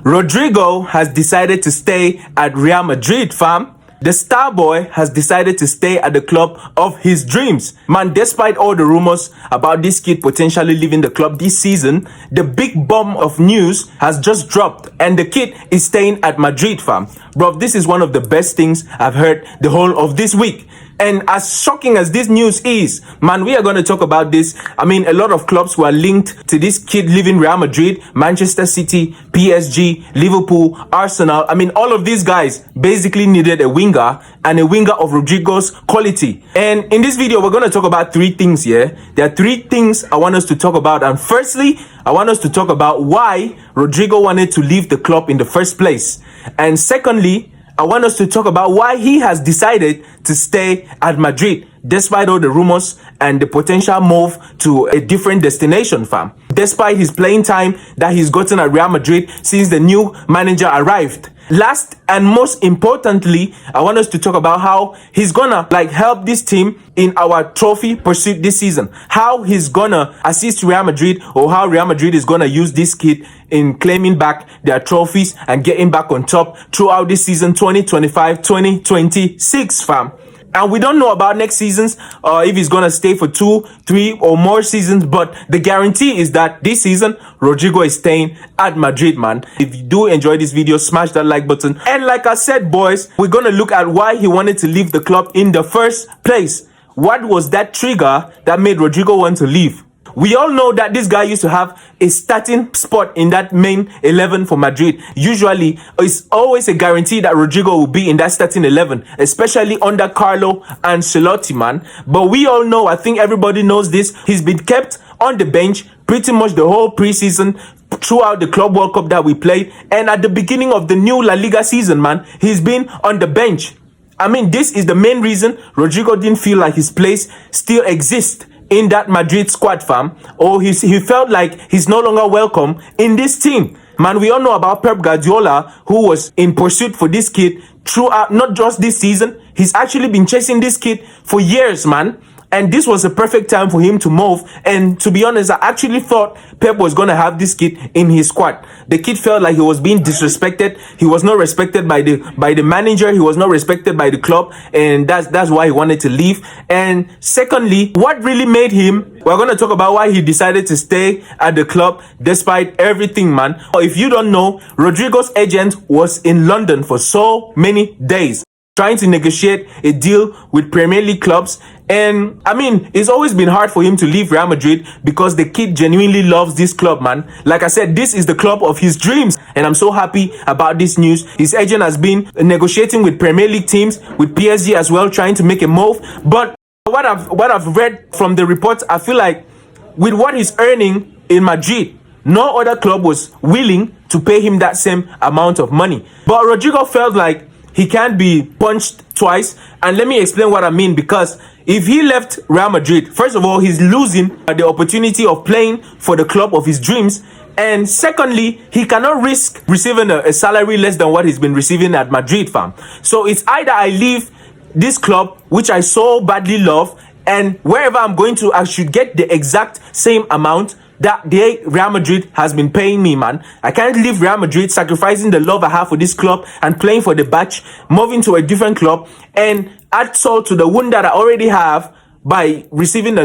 Rodrygo has decided to stay at Real Madrid, fam. The star boy has decided to stay at the club of his dreams. Man, despite all the rumors about this kid potentially leaving the club this season, the big bomb of news has just dropped and the kid is staying at Madrid, fam. Bro, this is one of the best things I've heard the whole of this week. And as shocking as this news is, man, we are going to talk about this. I mean, a lot of clubs were linked to this kid leaving Real Madrid, Manchester City, PSG, Liverpool, Arsenal. I mean, all of these guys basically needed a winger and a winger of Rodrygo's quality. And in this video, we're going to talk about three things here. There are three things I want us to talk about. And firstly, I want us to talk about why Rodrygo wanted to leave the club in the first place. And secondly, I want us to talk about why he has decided to stay at Madrid, despite all the rumors and the potential move to a different destination, fam. Despite his playing time that he's gotten at Real Madrid since the new manager arrived. Last and most importantly, I want us to talk about how he's gonna help this team in our trophy pursuit this season. How he's gonna assist Real Madrid, or how Real Madrid is gonna use this kid in claiming back their trophies and getting back on top throughout this season 2025-2026, fam. And we don't know about next seasons, if he's going to stay for 2, 3 or more seasons. But the guarantee is that this season, Rodrygo is staying at Madrid, man. If you do enjoy this video, smash that like button. And like I said, boys, we're going to look at why he wanted to leave the club in the first place. What was that trigger that made Rodrygo want to leave? We all know that this guy used to have a starting spot in that main 11 for Madrid. Usually, it's always a guarantee that Rodrygo will be in that starting 11, especially under Carlo Ancelotti, man. But we all know, I think everybody knows this, he's been kept on the bench pretty much the whole preseason, throughout the Club World Cup that we played. And at the beginning of the new La Liga season, man, he's been on the bench. I mean, this is the main reason Rodrygo didn't feel like his place still exists in that Madrid squad, fam. Or he felt like he's no longer welcome in this team. Man, we all know about Pep Guardiola, who was in pursuit for this kid throughout, not just this season. He's actually been chasing this kid for years, man. And this was a perfect time for him to move. And to be honest, I actually thought Pep was going to have this kid in his squad. The kid felt like he was being disrespected. He was not respected by the manager. He was not respected by the club. And that's why he wanted to leave. And secondly, what really made him, we're going to talk about why he decided to stay at the club despite everything, man. If you don't know, Rodrygo's agent was in London for so many days, trying to negotiate a deal with Premier League clubs. And I mean, it's always been hard for him to leave Real Madrid because the kid genuinely loves this club, man. Like I said, this is the club of his dreams. And I'm so happy about this news. His agent has been negotiating with Premier League teams, with PSG as well, trying to make a move. But what I've read from the reports, I feel like with what he's earning in Madrid, no other club was willing to pay him that same amount of money. But Rodrygo felt like he can't be punched twice. And let me explain what I mean. Because if he left Real Madrid, first of all, he's losing the opportunity of playing for the club of his dreams. And secondly, he cannot risk receiving a salary less than what he's been receiving at Madrid, fam. So it's either I leave this club, which I so badly love, and wherever I'm going to, I should get the exact same amount that Real Madrid has been paying me, man. I can't leave Real Madrid, sacrificing the love I have for this club and playing for the batch, moving to a different club, and add salt to the wound that I already have by receiving a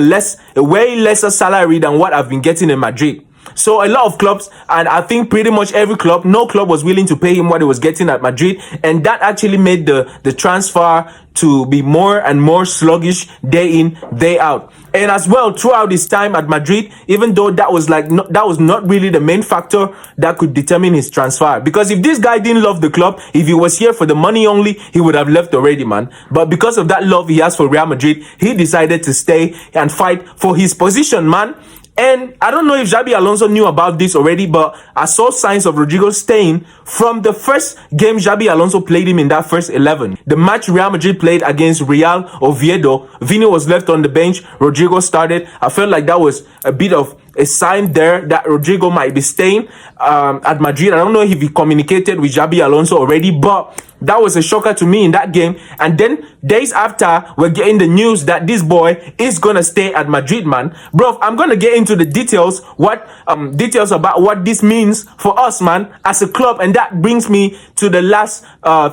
way lesser salary than what I've been getting in Madrid. So a lot of clubs, and I think pretty much every club, no club was willing to pay him what he was getting at Madrid. And that actually made the transfer to be more and more sluggish day in, day out. And as well, throughout his time at Madrid, even though that was not really the main factor that could determine his transfer. Because if this guy didn't love the club, if he was here for the money only, he would have left already, man. But because of that love he has for Real Madrid, he decided to stay and fight for his position, man. And I don't know if Xabi Alonso knew about this already, but I saw signs of Rodrygo staying from the first game Xabi Alonso played him in that first 11. The match Real Madrid played against Real Oviedo, Vini was left on the bench, Rodrygo started. I felt like that was a bit of a sign there that Rodrygo might be staying at Madrid. I don't know if he communicated with Xabi Alonso already, but that was a shocker to me in that game. And then days after, we're getting the news that this boy is gonna stay at Madrid, man. Bro, I'm gonna get into the details, details about what this means for us, man, as a club. And that brings me to the last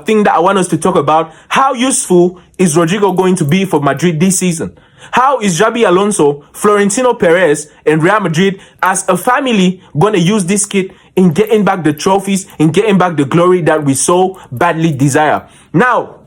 thing that I want us to talk about. How useful is Rodrygo going to be for Madrid this season? How is Xabi Alonso, Florentino Perez, and Real Madrid as a family going to use this kid in getting back the trophies, in getting back the glory that we so badly desire? Now,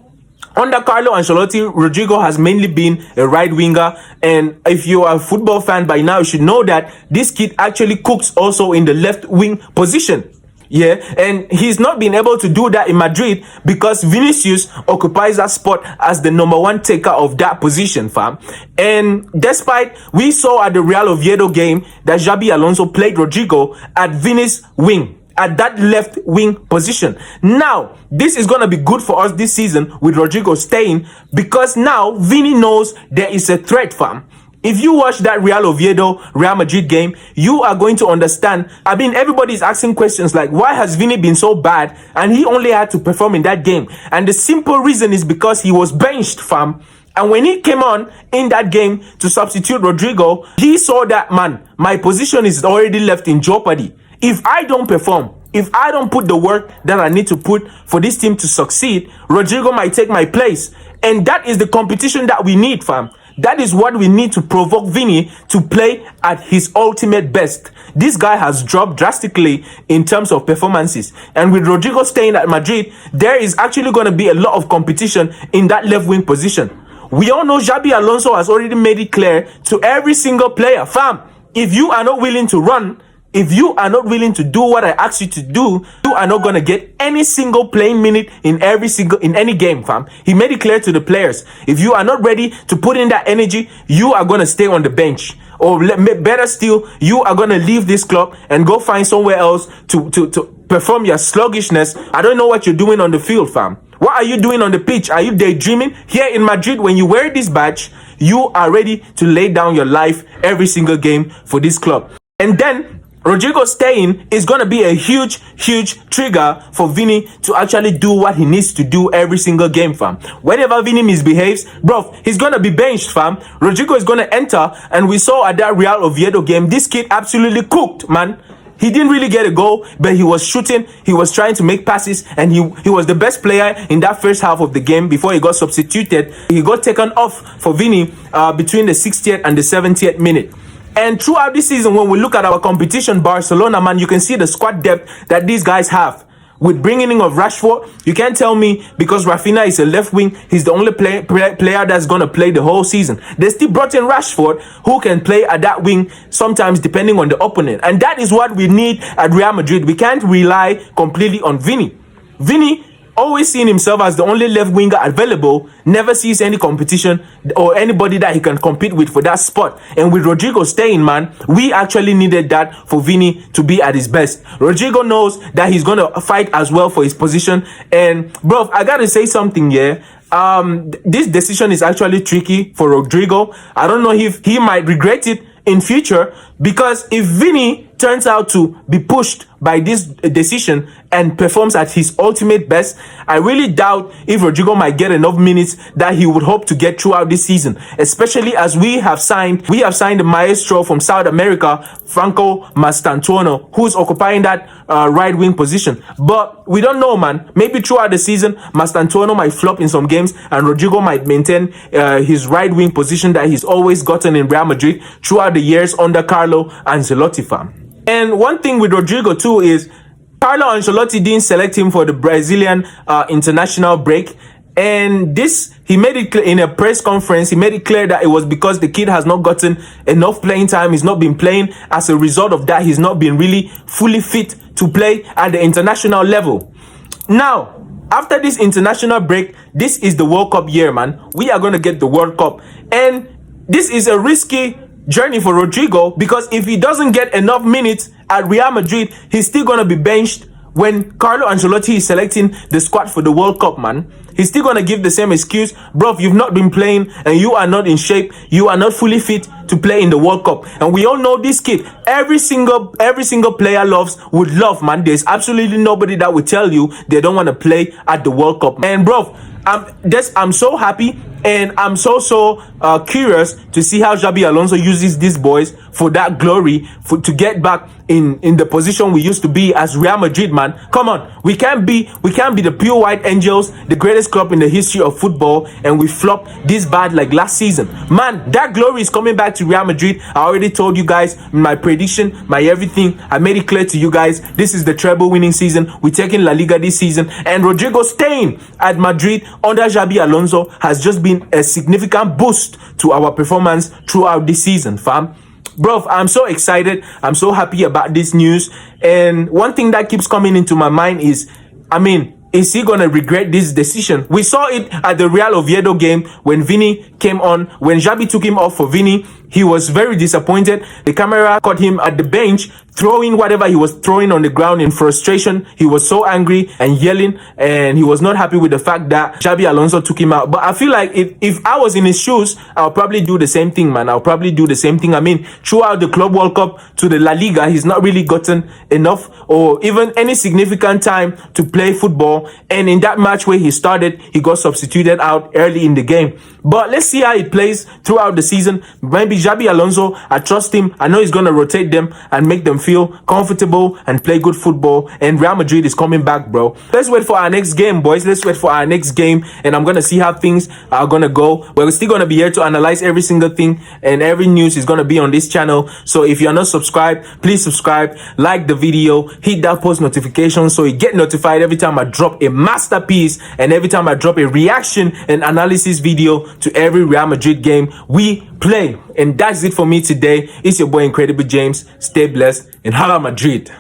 under Carlo Ancelotti, Rodrygo has mainly been a right winger, and if you are a football fan by now, you should know that this kid actually cooks also in the left wing position. Yeah, and he's not been able to do that in Madrid because Vinicius occupies that spot as the number one taker of that position, fam. And despite we saw at the Real Oviedo game that Xabi Alonso played Rodrygo at Vini's wing, at that left wing position. Now, this is going to be good for us this season with Rodrygo staying because now Vini knows there is a threat, fam. If you watch that Real Oviedo, Real Madrid game, you are going to understand. I mean, everybody's asking questions like, why has Vini been so bad? And he only had to perform in that game. And the simple reason is because he was benched, fam. And when he came on in that game to substitute Rodrygo, he saw that, man, my position is already left in jeopardy. If I don't perform, if I don't put the work that I need to put for this team to succeed, Rodrygo might take my place. And that is the competition that we need, fam. That is what we need to provoke Vini to play at his ultimate best. This guy has dropped drastically in terms of performances. And with Rodrygo staying at Madrid, there is actually going to be a lot of competition in that left wing position. We all know Xabi Alonso has already made it clear to every single player, fam, if you are not willing to run, if you are not willing to do what I asked you to do, you are not going to get any single playing minute in any game, fam. He made it clear to the players. If you are not ready to put in that energy, you are going to stay on the bench. Or better still, you are going to leave this club and go find somewhere else to perform your sluggishness. I don't know what you're doing on the field, fam. What are you doing on the pitch? Are you daydreaming? Here in Madrid, when you wear this badge, you are ready to lay down your life every single game for this club. And then Rodrygo staying is going to be a huge trigger for Vini to actually do what he needs to do every single game, fam. Whenever Vini misbehaves, bro, he's going to be benched, fam. Rodrygo is going to enter, and we saw at that Real Oviedo game, this kid absolutely cooked, man. He didn't really get a goal, but he was shooting, he was trying to make passes, and he was the best player in that first half of the game before he got substituted. He got taken off for Vini between the 60th and the 70th minute. And throughout this season, when we look at our competition, Barcelona, man, you can see the squad depth that these guys have. With bringing in of Rashford, you can't tell me because Rafinha is a left wing, he's the only player that's going to play the whole season. They still brought in Rashford, who can play at that wing sometimes depending on the opponent. And that is what we need at Real Madrid. We can't rely completely on Vini. Vini, always seeing himself as the only left winger available, never sees any competition or anybody that he can compete with for that spot. And with Rodrygo staying, man, we actually needed that for Vini to be at his best. Rodrygo knows that he's going to fight as well for his position. And, bro, I got to say something here. This decision is actually tricky for Rodrygo. I don't know if he might regret it in future, because if Vini turns out to be pushed by this decision and performs at his ultimate best, I really doubt if Rodrygo might get enough minutes that he would hope to get throughout this season, especially as we have signed the maestro from South America, Franco Mastantuono, who's occupying that right wing position. But we don't know, man. Maybe throughout the season, Mastantuono might flop in some games and Rodrygo might maintain his right wing position that he's always gotten in Real Madrid throughout the years under Carlo Ancelotti, fam. And one thing with Rodrygo too is Carlo Ancelotti didn't select him for the Brazilian international break. And this, he made it clear in a press conference, he made it clear that it was because the kid has not gotten enough playing time. He's not been playing. As a result of that, he's not been really fully fit to play at the international level. Now, after this international break, this is the World Cup year, man. We are going to get the World Cup. And this is a risky journey for Rodrygo, because if he doesn't get enough minutes at Real Madrid, he's still going to be benched when Carlo Ancelotti is selecting the squad for the World Cup, man. He's still going to give the same excuse. Bro, if you've not been playing and you are not in shape, you are not fully fit, to play in the World Cup. And we all know this kid. Every single player would love, man. There's absolutely nobody that would tell you they don't want to play at the World Cup. And bro, I'm so happy, and I'm so curious to see how Xabi Alonso uses these boys for that glory, to get back in the position we used to be as Real Madrid, man. Come on, we can't be the pure white angels, the greatest club in the history of football, and we flop this bad like last season. Man, that glory is coming back to Real Madrid. I already told you guys my prediction, my everything. I made it clear to you guys. This is the treble winning season. We're taking La Liga this season, and Rodrygo staying at Madrid under Xabi Alonso has just been a significant boost to our performance throughout this season, fam. Bro, I'm so excited. I'm so happy about this news. And one thing that keeps coming into my mind is, is he gonna regret this decision? We saw it at the Real Oviedo game when Vini came on. When Xabi took him off for Vini, he was very disappointed. The camera caught him at the bench throwing whatever he was throwing on the ground in frustration. He was so angry and yelling, and he was not happy with the fact that Xabi Alonso took him out. But I feel like if I was in his shoes, I'll probably do the same thing, man. I'll probably do the same thing. Throughout the Club World Cup to the La Liga, he's not really gotten enough or even any significant time to play football. And in that match where he started, he got substituted out early in the game. But let's see how it plays throughout the season. Maybe Xabi Alonso, I trust him. I know he's going to rotate them and make them feel comfortable and play good football. And Real Madrid is coming back, bro. Let's wait for our next game, boys. Let's wait for our next game. And I'm going to see how things are going to go. We're still going to be here to analyze every single thing. And every news is going to be on this channel. So if you're not subscribed, please subscribe. Like the video. Hit that post notification so you get notified every time I drop a masterpiece and every time I drop a reaction and analysis video to every Real Madrid game we play. And that's it for me today. It's your boy Incredible James. Stay blessed and Hala Madrid.